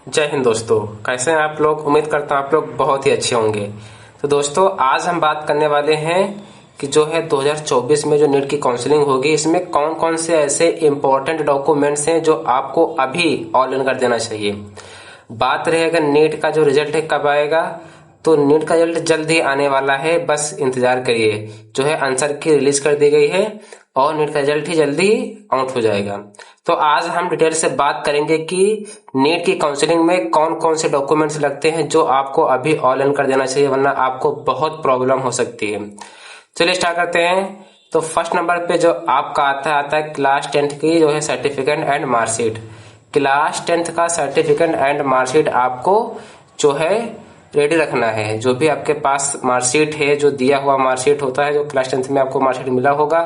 जय हिंद दोस्तों। कैसे हैं आप लोग? उम्मीद करता हूं आप लोग बहुत ही अच्छे होंगे। तो दोस्तों, आज हम बात करने वाले हैं कि जो है 2024 में जो नीट की काउंसलिंग होगी, इसमें कौन कौन से ऐसे इंपॉर्टेंट डॉक्यूमेंट्स हैं जो आपको अभी ऑल इन कर देना चाहिए। बात रहे अगर नीट का जो रिजल्ट है कब आएगा, तो नीट का रिजल्ट जल्द ही आने वाला है, बस इंतजार करिए। जो है आंसर की रिलीज कर दी गई है और नीट का रिजल्ट ही जल्दी आउट हो जाएगा। तो आज हम डिटेल से बात करेंगे कि नीट की काउंसलिंग में कौन कौन से डॉक्यूमेंट्स लगते हैं जो आपको अभी ऑल इन कर देना चाहिए, वरना आपको बहुत प्रॉब्लम हो सकती है। चलिए स्टार्ट करते हैं। तो फर्स्ट नंबर पे जो आपका आता है क्लास 10th की जो है certificate and marksheet. Class 10th का सर्टिफिकेट एंड मार्कशीट आपको जो है रेडी रखना है। जो भी आपके पास मार्कशीट है, जो दिया हुआ मार्कशीट होता है, जो क्लास 10th में आपको मार्कशीट मिला होगा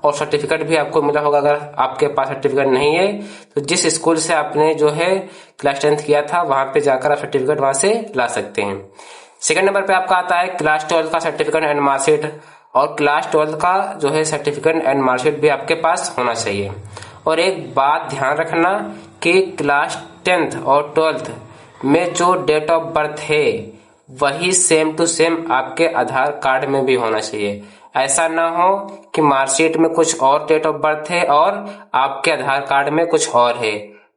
और सर्टिफिकेट भी आपको मिला होगा। अगर आपके पास सर्टिफिकेट नहीं है तो जिस स्कूल से आपने जो है क्लास 10th किया था वहां पे जाकर आप सर्टिफिकेट वहां से ला सकते हैं। सेकंड नंबर पे आपका आता है क्लास 12 का सर्टिफिकेट एंड मार्कशीट, और क्लास 12 का जो है सर्टिफिकेट एंड मार्कशीट भी आपके पास होना चाहिए। और एक बात ध्यान रखना कि क्लास 10th और 12th में जो डेट ऑफ बर्थ है वही सेम टू सेम आपके आधार कार्ड में भी होना चाहिए। ऐसा ना हो कि मार्कशीट में कुछ और डेट ऑफ बर्थ है और आपके आधार कार्ड में कुछ और है।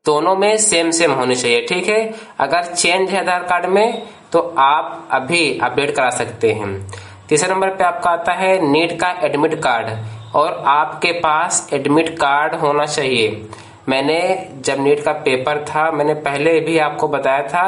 दोनों में सेम सेम होनी चाहिए, ठीक है। अगर चेंज है आधार कार्ड में तो आप अभी अपडेट करा सकते हैं। तीसरे नंबर पे आपका आता है नीट का एडमिट कार्ड, और आपके पास एडमिट कार्ड होना चाहिए। मैंने जब नीट का पेपर था, मैंने पहले भी आपको बताया था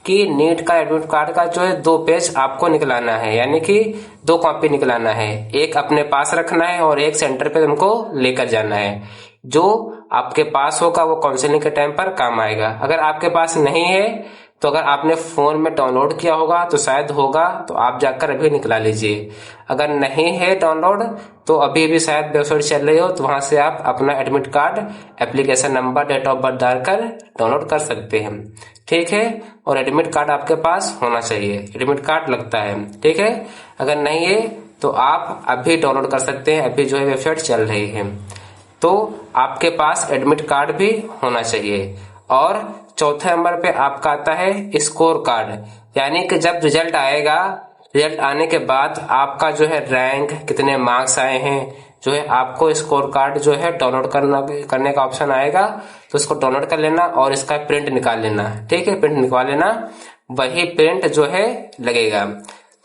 कि नीट का एडमिट कार्ड का जो है 2 पेज आपको निकलाना है, यानी कि 2 कॉपी निकलाना है। एक अपने पास रखना है और एक सेंटर पे तुमको लेकर जाना है। जो आपके पास होगा वो काउंसलिंग के टाइम पर काम आएगा। अगर आपके पास नहीं है तो अगर आपने फोन में डाउनलोड किया होगा तो शायद होगा, तो आप जाकर अभी निकला लीजिए। अगर नहीं है डाउनलोड तो अभी भी शायद वेबसाइट चल रही हो, तो वहां से आप अपना admit card, application number, date of birth डालकर डाउनलोड कर सकते हैं, ठीक है। और एडमिट कार्ड आपके पास होना चाहिए, एडमिट कार्ड लगता है, ठीक है। अगर नहीं है तो आप अभी डाउनलोड कर सकते हैं, अभी जो है वेबसाइट चल रही है। तो आपके पास एडमिट कार्ड भी होना चाहिए। और चौथे नंबर पे आपका आता है स्कोर कार्ड, यानी कि जब रिजल्ट आएगा, रिजल्ट आने के बाद आपका जो है रैंक, कितने मार्क्स आए हैं, जो है आपको स्कोर कार्ड जो है डाउनलोड करने का ऑप्शन आएगा, तो इसको डाउनलोड कर लेना और इसका प्रिंट निकाल लेना, ठीक है। प्रिंट निकाल लेना, वही प्रिंट जो है लगेगा।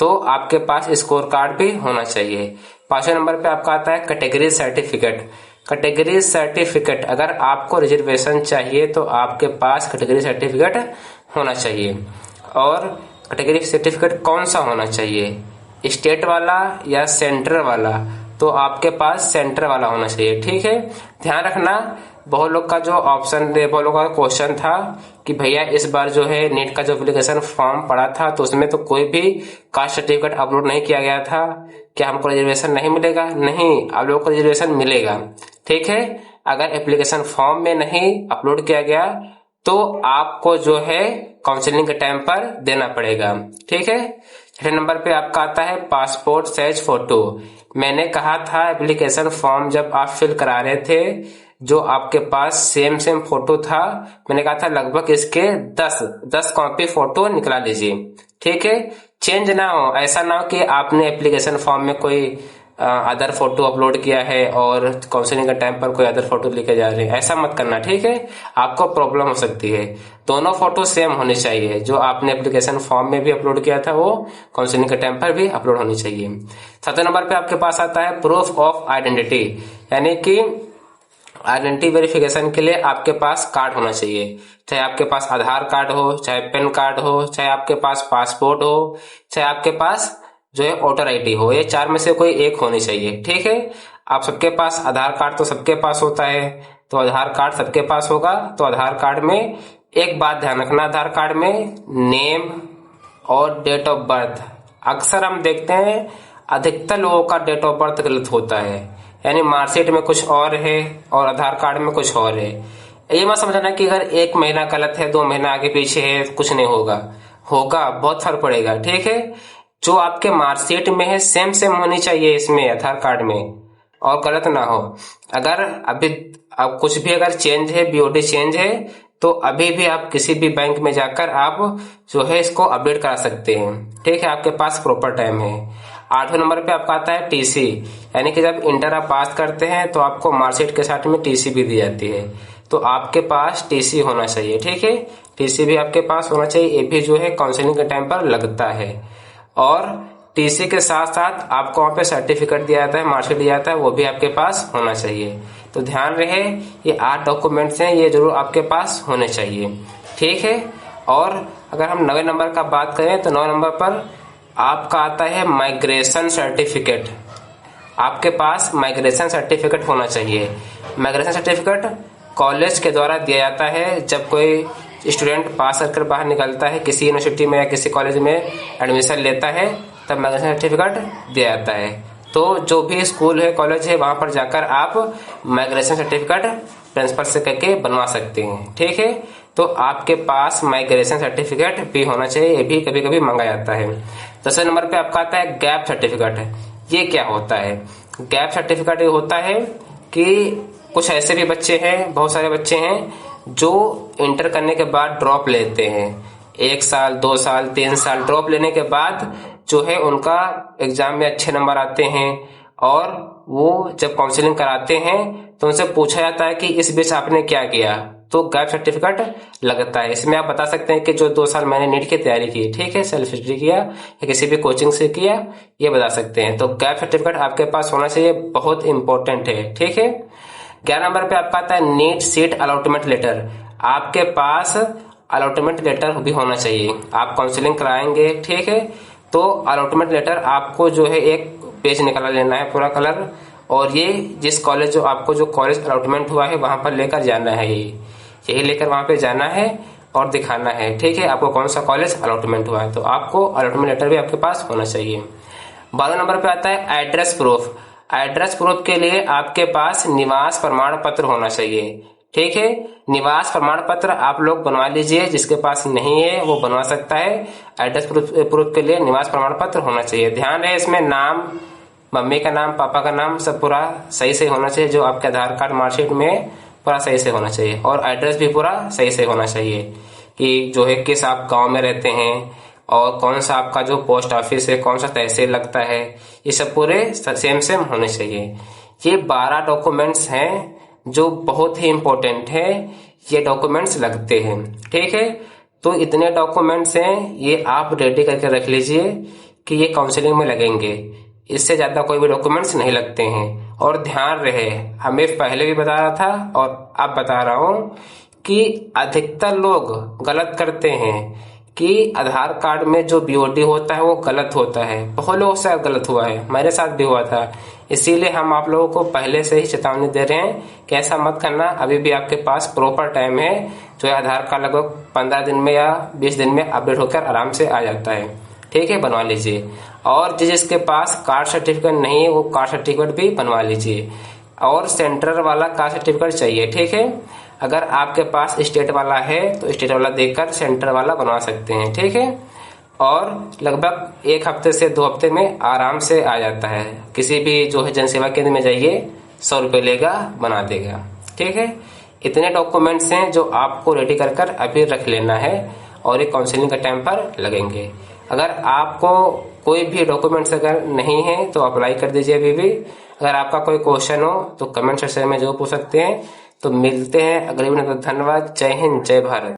तो आपके पास स्कोर कार्ड भी होना चाहिए। 5वें नंबर पे आपका आता है कैटेगरी सर्टिफिकेट। कैटेगरी सर्टिफिकेट, अगर आपको रिजर्वेशन चाहिए तो आपके पास कैटेगरी सर्टिफिकेट होना चाहिए। और कैटेगरी सर्टिफिकेट कौन सा होना चाहिए, स्टेट वाला या सेंटर वाला? तो आपके पास सेंटर वाला होना चाहिए, ठीक है। ध्यान रखना, बहुत लोग का जो बहुत लोग का क्वेश्चन था कि भैया इस बार जो है नीट का जो एप्लीकेशन फॉर्म पड़ा था तो उसमें तो कोई भी कास्ट सर्टिफिकेट अपलोड नहीं किया गया था, क्या हमको रिजर्वेशन नहीं मिलेगा? नहीं, आप लोगों को रिजर्वेशन मिलेगा, ठीक है। अगर एप्लीकेशन फॉर्म में नहीं अपलोड किया गया तो आपको जो है काउंसलिंग के टाइम पर देना पड़ेगा, ठीक है। 6 नंबर पे आपका आता है पासपोर्ट साइज फोटो। मैंने कहा था एप्लीकेशन फॉर्म जब आप फिल करा रहे थे, जो आपके पास सेम सेम फोटो था, मैंने कहा था लगभग इसके 10 कॉपी फोटो निकला लीजिए, ठीक है। चेंज ना हो, ऐसा ना हो कि आपने एप्लीकेशन फॉर्म में कोई अदर फोटो अपलोड किया है और काउंसलिंग के टाइम पर कोई अदर फोटो लेके जा रहे हैं, ऐसा मत करना, ठीक है। आपको प्रॉब्लम हो सकती है। दोनों फोटो सेम होनी चाहिए, जो आपने एप्लीकेशन फॉर्म में भी अपलोड किया था वो काउंसलिंग के टाइम पर भी अपलोड होनी चाहिए। 7वें नंबर पे आपके पास आता है प्रूफ ऑफ आइडेंटिटी, यानी कि आइडेंटिटी वेरिफिकेशन के लिए आपके पास कार्ड होना चाहिए। चाहे आपके पास आधार कार्ड हो, चाहे पैन कार्ड हो, चाहे आपके पास पासपोर्ट हो, चाहे आपके पास जो है वोटर आईडी हो, ये 4 में से कोई एक होनी चाहिए, ठीक है। आप सबके पास आधार कार्ड तो सबके पास होता है, तो आधार कार्ड सबके पास होगा। तो आधार कार्ड में एक बात ध्यान रखना, आधार कार्ड में नेम और डेट ऑफ बर्थ, अक्सर हम देखते हैं अधिकतर लोगों का डेट ऑफ बर्थ गलत होता है, यानी मार्कशीट में कुछ और है और आधार कार्ड में कुछ और है। ये मत समझना कि अगर 1 महीना गलत है, 2 महीना आगे पीछे है, कुछ नहीं होगा, होगा, बहुत फर्क पड़ेगा, ठीक है। जो आपके मार्कशीट में है सेम सेम होनी चाहिए इसमें आधार कार्ड में, और गलत ना हो। अगर अभी अब कुछ भी अगर चेंज है, बीओडी चेंज है, तो अभी भी आप किसी भी बैंक में जाकर आप जो है इसको अपडेट करा सकते हैं। ठीक है, आपके पास प्रॉपर टाइम है। 8वें नंबर पे आपका आता है टीसी, यानी कि जब इंटर आप पास करते हैं तो आपको मार्कशीट के साथ में टीसी भी दी जाती है, तो आपके पास टीसी होना चाहिए। ठीक है, टीसी भी आपके पास होना चाहिए, ये भी जो है काउंसलिंग के टाइम पर लगता है। और टीसी के साथ साथ आपको वहाँ पे सर्टिफिकेट दिया जाता है, मार्कशीट दिया जाता है, वो भी आपके पास होना चाहिए। तो ध्यान रहे, ये 8 डॉक्यूमेंट्स हैं, ये जरूर आपके पास होने चाहिए। ठीक है, और अगर हम 9वें नंबर का बात करें तो 9 नंबर पर आपका आता है माइग्रेशन सर्टिफिकेट। आपके पास माइग्रेशन सर्टिफिकेट होना चाहिए। माइग्रेशन सर्टिफिकेट कॉलेज के द्वारा दिया जाता है। जब कोई स्टूडेंट पास कर बाहर निकलता है, किसी यूनिवर्सिटी में या किसी कॉलेज में एडमिशन लेता है, तब माइग्रेशन सर्टिफिकेट दिया जाता है। तो जो भी स्कूल है, कॉलेज है, वहां पर जाकर आप माइग्रेशन सर्टिफिकेट प्रिंसिपल से करके बनवा सकते हैं। ठीक है, तो आपके पास माइग्रेशन सर्टिफिकेट भी होना चाहिए, ये भी कभी कभी मांगा जाता है। 10वें नंबर पे आपका आता है गैप सर्टिफिकेट। ये क्या होता है? गैप सर्टिफिकेट ये होता है कि कुछ ऐसे भी बच्चे हैं, बहुत सारे बच्चे हैं जो इंटर करने के बाद ड्रॉप लेते हैं। 1 साल, 2 साल, 3 साल ड्रॉप लेने के बाद जो है उनका एग्जाम में अच्छे नंबर आते हैं, और वो जब काउंसलिंग कराते हैं तो उनसे पूछा जाता है कि इस बीच आपने क्या किया, तो गैप सर्टिफिकेट लगता है। इसमें आप बता सकते हैं कि जो 2 साल मैंने नीट की तैयारी की, ठीक है, सेल्फ स्टडी किया या किसी भी कोचिंग से किया, ये बता सकते हैं। तो गैप सर्टिफिकेट आपके पास होना चाहिए, बहुत इंपॉर्टेंट है। ठीक है, 11 नंबर पे आपका आता है नीट सीट अलॉटमेंट लेटर। आपके पास अलॉटमेंट लेटर भी होना चाहिए। आप काउंसलिंग कराएंगे, ठीक है, तो अलॉटमेंट लेटर आपको जो है एक पेज निकाला लेना है पूरा कलर, और ये जिस कॉलेज जो आपको जो कॉलेज अलॉटमेंट हुआ है वहां पर लेकर जाना है, यही लेकर वहां पे जाना है और दिखाना है। ठीक है, आपको कौन सा कॉलेज अलॉटमेंट हुआ है, तो आपको अलॉटमेंट लेटर भी आपके पास होना चाहिए। 12 नंबर पे आता है एड्रेस प्रूफ। एड्रेस प्रूफ के लिए आपके पास निवास प्रमाण पत्र होना चाहिए। ठीक है, निवास प्रमाण पत्र आप लोग बनवा लीजिए, जिसके पास नहीं है वो बनवा सकता है। एड्रेस प्रूफ के लिए निवास प्रमाण पत्र होना चाहिए। ध्यान रहे, इसमें नाम, मम्मी का नाम, पापा का नाम सब पूरा सही से होना चाहिए, जो आपके आधार कार्ड मार्कशीट में पूरा सही से होना चाहिए, और एड्रेस भी पूरा सही से होना चाहिए कि जो है किस आप गांव में रहते हैं, और कौन सा आपका जो पोस्ट ऑफिस है, कौन सा तहसील लगता है, ये सब पूरे सेम होने चाहिए। ये 12 डॉक्यूमेंट्स हैं जो बहुत ही इंपॉर्टेंट है, ये डॉक्यूमेंट्स लगते हैं। ठीक है, तो इतने डॉक्यूमेंट्स हैं, ये आप रेडी करके रख लीजिए कि ये काउंसलिंग में लगेंगे। इससे ज्यादा कोई भी डॉक्यूमेंट्स नहीं लगते हैं। और ध्यान रहे, हमें पहले भी बता रहा था और अब बता रहा हूं कि अधिकतर लोग गलत करते हैं कि आधार कार्ड में जो बीओडी होता है वो गलत होता है। बहुत लोगों से गलत हुआ है, मेरे साथ भी हुआ था। इसीलिए हम आप लोगों को पहले से ही चेतावनी दे रहे हैं कि ऐसा मत करना। अभी भी आपके पास प्रॉपर टाइम है, जो है आधार कार्ड लगभग 15 दिन में या 20 दिन में अपडेट होकर आराम से आ जाता है। ठीक है, बनवा लीजिए। और जिसके पास कास्ट सर्टिफिकेट नहीं है वो कास्ट सर्टिफिकेट भी बनवा लीजिए, और सेंट्रल वाला कास्ट सर्टिफिकेट चाहिए। ठीक है, अगर आपके पास स्टेट वाला है तो स्टेट वाला देकर सेंटर वाला बनवा सकते हैं। ठीक है, और लगभग 1 हफ्ते से 2 हफ्ते में आराम से आ जाता है। किसी भी जो है जनसेवा केंद्र में जाइए, 100 रुपये लेगा, बना देगा। ठीक है, इतने डॉक्यूमेंट्स हैं जो आपको रेडी कर अभी रख लेना है, और ये काउंसलिंग के टाइम पर लगेंगे। अगर आपको कोई भी डॉक्यूमेंट्स अगर नहीं है तो अप्लाई कर दीजिए अभी भी। अगर आपका कोई क्वेश्चन हो तो कमेंट सेक्शन में जो पूछ सकते हैं। तो मिलते हैं अगले वीडियो में। धन्यवाद। जय हिंद, जय भारत।